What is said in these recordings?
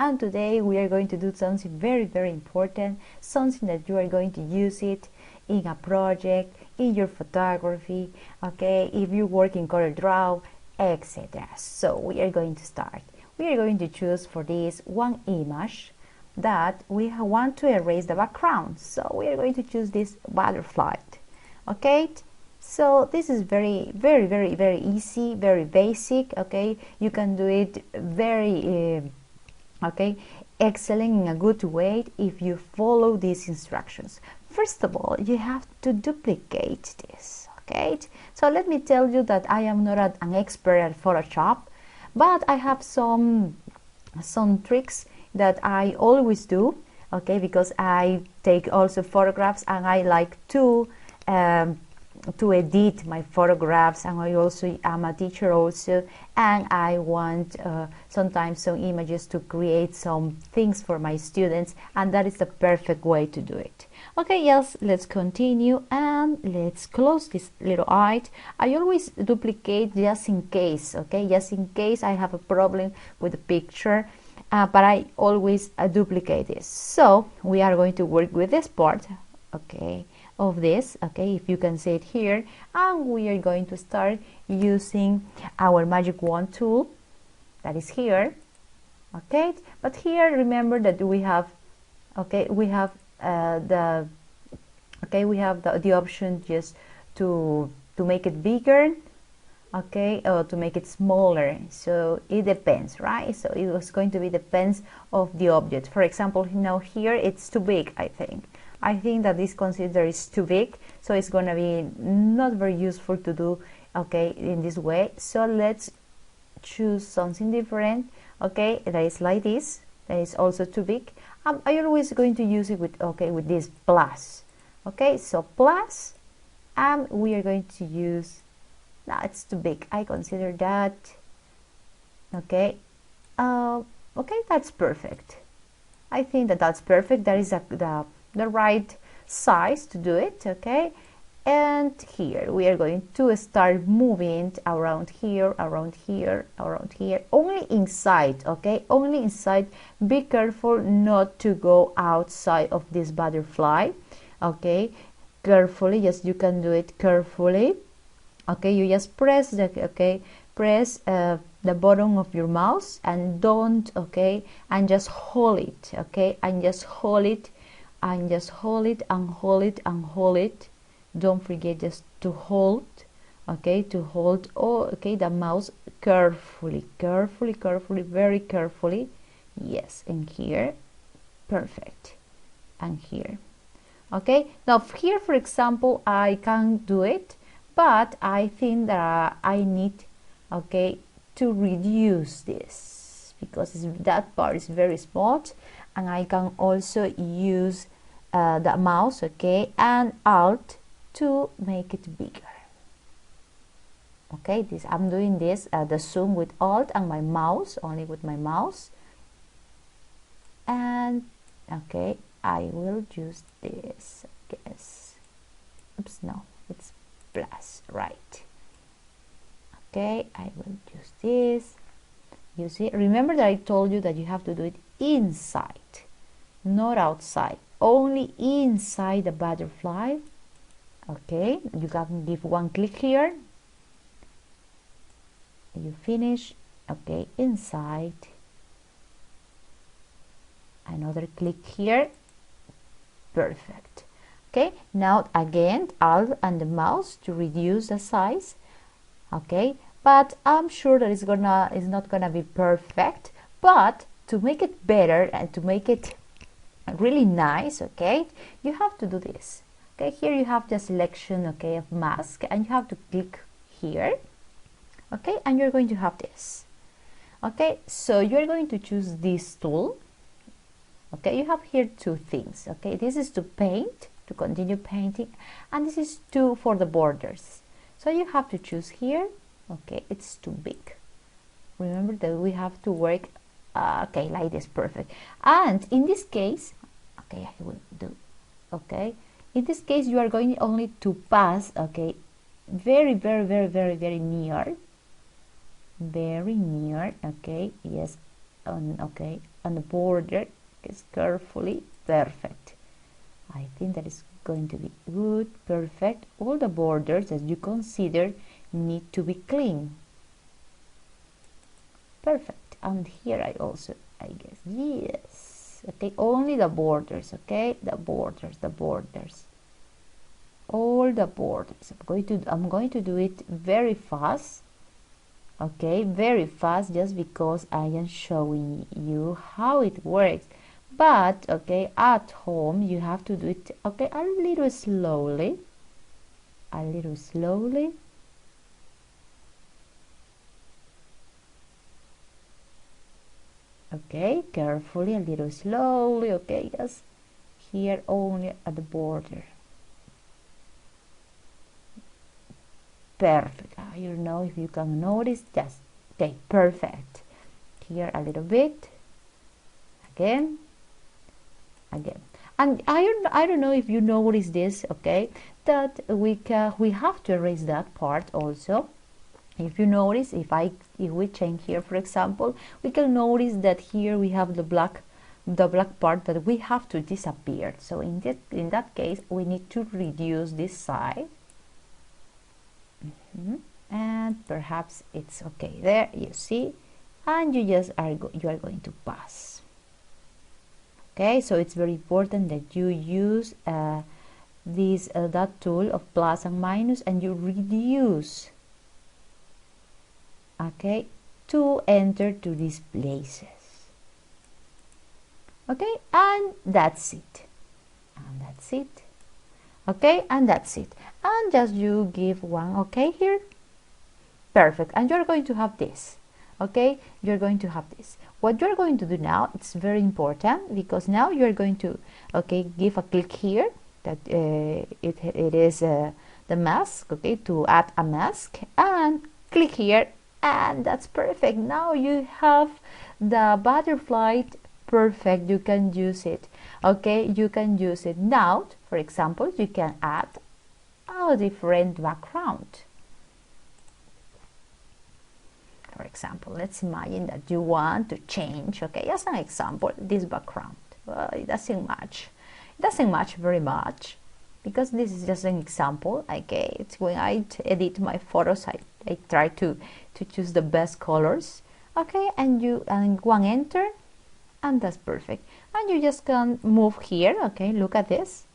and today we are going to do something very important, something that you are going to use it in a project, in your photography, okay, if you work in CorelDRAW, etc. So we are going to start. We are going to choose for this one image that we want to erase the background, so we are going to choose this butterfly. Okay, so this is very easy, very basic. Okay, you can do it very okay, excellent, in a good way if you follow these instructions. First of all, you have to duplicate this. Okay, so let me tell you that I am not an expert at Photoshop, but I have some tricks that I always do, okay, because I take also photographs and I like to edit my photographs, and I also am a teacher also, and I want sometimes some images to create some things for my students, and that is the perfect way to do it. Okay, yes, let's continue and let's close this little eye. I always duplicate just in case, okay, just in case I have a problem with the picture, but I always duplicate this. So we are going to work with this part, okay, of this, okay, if you can see it here, and we are going to start using our magic wand tool that is here, okay. But here remember that we have, okay, we have the option just to make it bigger, okay, or to make it smaller. So it depends, right? So it was going to be depends of the object. For example, now here it's too big. I think that this consider is too big, so it's going to be not very useful to do, okay, in this way. So let's choose something different, okay, that is like this, that is also too big. I'm always going to use it with, okay, with this plus, okay, so plus, and we are going to use, no, it's too big, I consider that, okay, okay, that's perfect. I think that that's perfect. That is the right size to do it, okay. And here we are going to start moving around here, around here, around here, only inside, okay, only inside. Be careful not to go outside of this butterfly, okay, carefully. Yes, you can do it carefully, okay. You just press the, okay, press the bottom of your mouse and don't, okay, and just hold it, okay, and just hold it and just hold it and hold it and hold it. Don't forget just to hold, okay, to hold, oh, okay, the mouse carefully, very carefully. Yes, and here, perfect, and here, okay. Now here, for example, I can't do it, but I think that I need, okay, to reduce this because that part is very small, and I can also use the mouse, okay, and Alt to make it bigger. Okay, this I'm doing this the zoom with Alt and my mouse, only with my mouse, and okay, I will use this, I guess. Oops, no, it's plus, right? Okay, I will use this. You see, remember that I told you that you have to do it inside, not outside, only inside the butterfly. Okay, you can give one click here, you finish, okay, inside, another click here, perfect. Okay, now again Alt and the mouse to reduce the size, okay, but I'm sure that it's not gonna be perfect, but to make it better and to make it really nice, okay, you have to do this. Okay, here you have the selection, okay, of mask, and you have to click here, okay, and you're going to have this, okay. So you're going to choose this tool, okay. You have here two things, okay. This is to paint, to continue painting, and this is for the borders. So you have to choose here, okay. It's too big. Remember that we have to work, okay, like this, perfect. And in this case, okay, I will do, okay. In this case, you are going only to pass, okay, very near, okay, yes, on, okay, on the border, is carefully. Perfect. I think that is going to be good. Perfect. All the borders that you consider need to be clean. Perfect. And here I also, I guess, yes. Okay, only the borders, okay? The borders, all the borders. I'm going to do it very fast. Okay, very fast, just because I am showing you how it works. But okay, at home you have to do it, okay, a little slowly. Okay, carefully, a little slowly. Okay, yes, here only at the border. Perfect. I don't know if you can notice. Just okay, perfect. Here a little bit. Again. And I don't know if you notice this. Okay, that we have to erase that part also. If you notice, if we change here, for example, we can notice that here we have the black part that we have to disappear. So in that case, we need to reduce this side. And perhaps it's okay there, you see, and you are going to pass. Okay, so it's very important that you use that tool of plus and minus, and you reduce, okay, to enter to these places. Okay, and that's it. Okay, and that's it. And just you give one okay here. Perfect. And you're going to have this. Okay, you're going to have this. What you're going to do now, it's very important, because now you're going to, okay, give a click here, that it is the mask, okay, to add a mask, and click here, and that's perfect. Now you have the butterfly. Perfect. You can use it. Okay, you can use it. Now, for example, you can add a different background. For example, let's imagine that you want to change, okay, as an example, this background. Well, it doesn't match very much, because this is just an example. Okay, it's when I edit my photos, I try to choose the best colors. Okay, and one enter, and that's perfect. And you just can move here. Okay, look at this,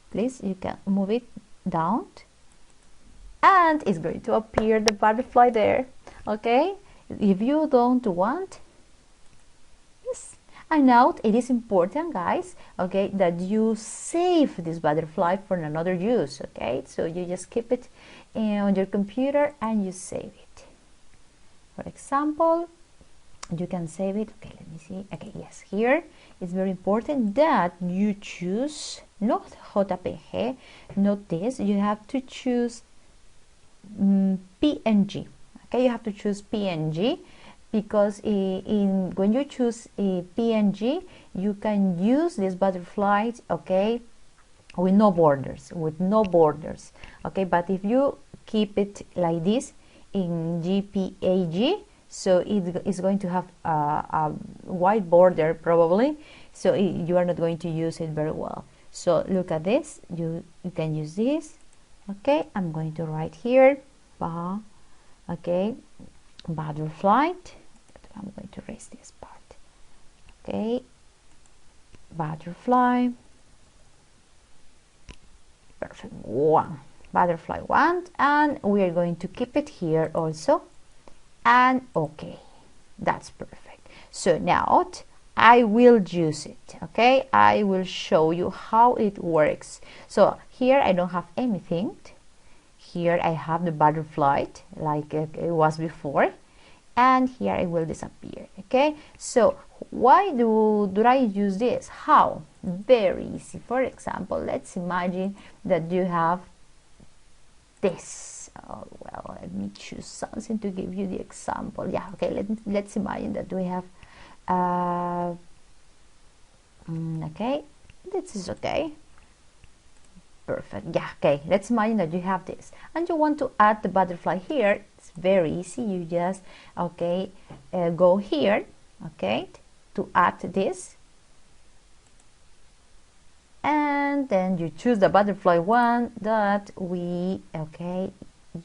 please. You can move it down, and it's going to appear the butterfly there. Okay, if you don't want, yes. And now it is important, guys, okay, that you save this butterfly for another use. Okay, so you just keep it on your computer and you save it. For example, you can save it. Okay, let me see. Okay, yes, here it's very important that you choose not JPG, not this. You have to choose PNG. Okay, you have to choose PNG, because when you choose a PNG, you can use these butterflies, okay, with no borders. Okay, but if you keep it like this in JPG, so it's going to have a white border probably, so you are not going to use it very well. So look at this. You can use this. Okay, I'm going to write here, okay, butterfly. I'm going to erase this part. Okay, butterfly. Perfect. Butterfly 1, and we are going to keep it here also. And okay, that's perfect. So now I will use it. Okay, I will show you how it works. So here I don't have anything. Here I have the butterfly like it was before, and here it will disappear. Okay, so why do I use this? How? Very easy. For example, let's imagine that you have this. Oh, well, let me choose something to give you the example. Yeah, okay, let's imagine that we have okay, this is okay. Perfect. Yeah, okay, let's imagine that you have this and you want to add the butterfly here. It's very easy. You just, okay, go here, okay, to add this. And then you choose the butterfly one that we, okay,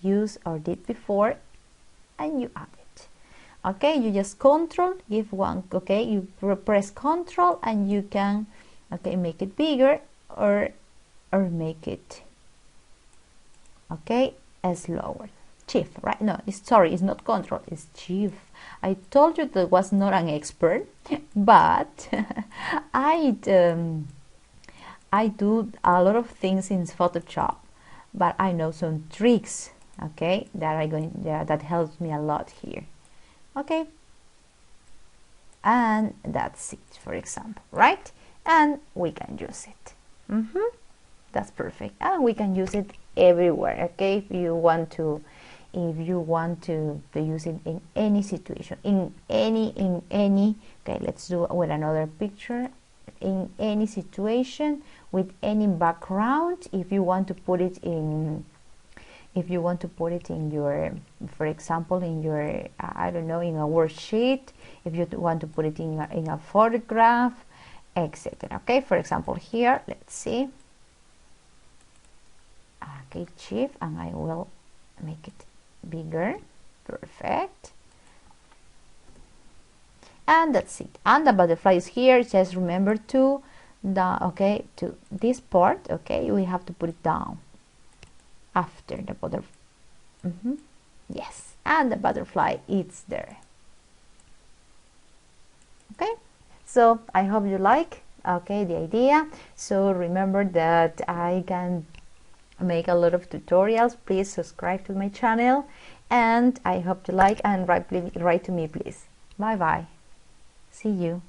use or did before, and you add it. Okay, you just control, give one, okay, you press control and you can, okay, make it bigger or make it, okay, slower. Shift, right? No, sorry, it's not control, it's shift. I told you that I was not an expert, but I do a lot of things in Photoshop, but I know some tricks, okay, that helps me a lot here. Okay, and that's it, for example, right? And we can use it. That's perfect, and we can use it everywhere. Okay, if you want to use it in any situation, in any. Okay, let's do with another picture. In any situation, with any background. If you want to put it in your, for example, in your, I don't know, in a worksheet, if you want to put it in a photograph, etc. Okay, for example, here, let's see. Okay, shift, and I will make it bigger. Perfect. And that's it. And the butterfly is here. Just remember to this part, okay, we have to put it down after the butterfly. Yes, and the butterfly is there. Okay, so I hope you like, okay, the idea. So remember that I can make a lot of tutorials. Please subscribe to my channel, and I hope you like, and write to me, please. Bye bye. See you.